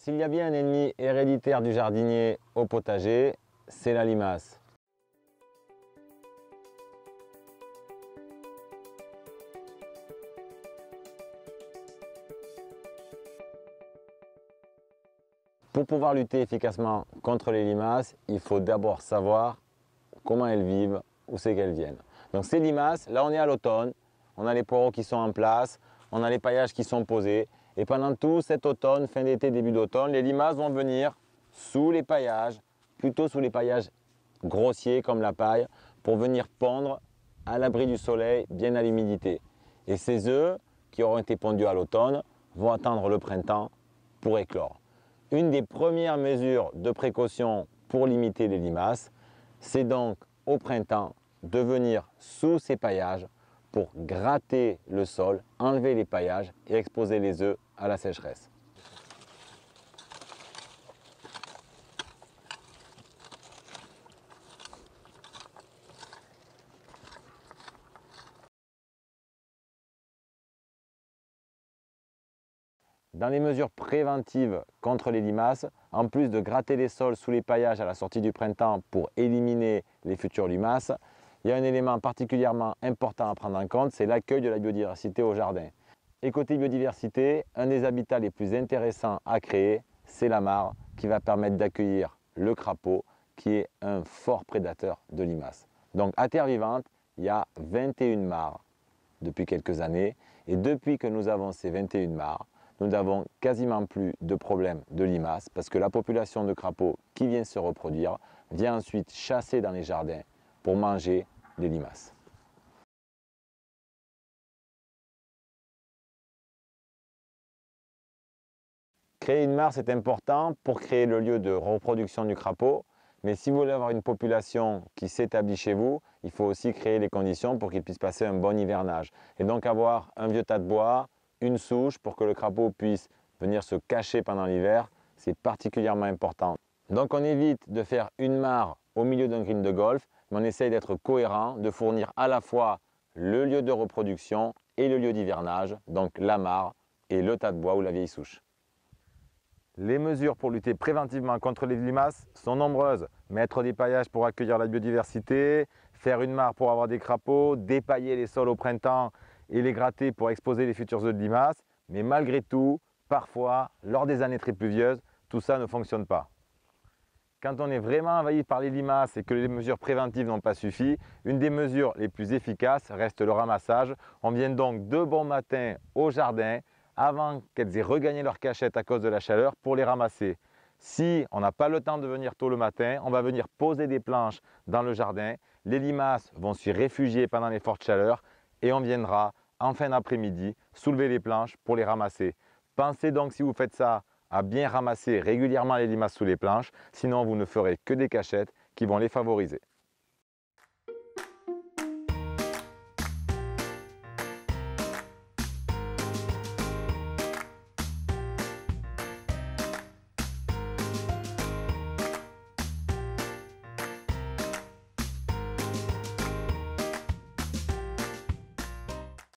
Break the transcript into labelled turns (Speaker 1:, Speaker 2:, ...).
Speaker 1: S'il y a bien un ennemi héréditaire du jardinier au potager, c'est la limace. Pour pouvoir lutter efficacement contre les limaces, il faut d'abord savoir comment elles vivent, où c'est qu'elles viennent. Donc ces limaces, là on est à l'automne, on a les poireaux qui sont en place, on a les paillages qui sont posés. Et pendant tout cet automne, fin d'été, début d'automne, les limaces vont venir sous les paillages, plutôt sous les paillages grossiers comme la paille, pour venir pondre à l'abri du soleil, bien à l'humidité. Et ces œufs qui auront été pondus à l'automne vont attendre le printemps pour éclore. Une des premières mesures de précaution pour limiter les limaces, c'est donc au printemps de venir sous ces paillages pour gratter le sol, enlever les paillages et exposer les œufs à la sécheresse. Dans les mesures préventives contre les limaces, en plus de gratter les sols sous les paillages à la sortie du printemps pour éliminer les futures limaces, il y a un élément particulièrement important à prendre en compte, c'est l'accueil de la biodiversité au jardin. Et côté biodiversité, un des habitats les plus intéressants à créer, c'est la mare qui va permettre d'accueillir le crapaud qui est un fort prédateur de limaces. Donc à Terre Vivante, il y a 21 mares depuis quelques années et depuis que nous avons ces 21 mares, nous n'avons quasiment plus de problème de limaces parce que la population de crapauds qui vient se reproduire vient ensuite chasser dans les jardins pour manger les limaces. Créer une mare, c'est important pour créer le lieu de reproduction du crapaud. Mais si vous voulez avoir une population qui s'établit chez vous, il faut aussi créer les conditions pour qu'il puisse passer un bon hivernage. Et donc avoir un vieux tas de bois, une souche pour que le crapaud puisse venir se cacher pendant l'hiver, c'est particulièrement important. Donc on évite de faire une mare au milieu d'un green de golf, mais on essaye d'être cohérent, de fournir à la fois le lieu de reproduction et le lieu d'hivernage, donc la mare et le tas de bois ou la vieille souche. Les mesures pour lutter préventivement contre les limaces sont nombreuses. Mettre des paillages pour accueillir la biodiversité, faire une mare pour avoir des crapauds, dépailler les sols au printemps et les gratter pour exposer les futurs œufs de limaces. Mais malgré tout, parfois, lors des années très pluvieuses, tout ça ne fonctionne pas. Quand on est vraiment envahi par les limaces et que les mesures préventives n'ont pas suffi, une des mesures les plus efficaces reste le ramassage. On vient donc de bon matin au jardin, avant qu'elles aient regagné leur cachette à cause de la chaleur, pour les ramasser. Si on n'a pas le temps de venir tôt le matin, on va venir poser des planches dans le jardin. Les limaces vont s'y réfugier pendant les fortes chaleurs et on viendra en fin d'après-midi soulever les planches pour les ramasser. Pensez donc, si vous faites ça, à bien ramasser régulièrement les limaces sous les planches, sinon vous ne ferez que des cachettes qui vont les favoriser.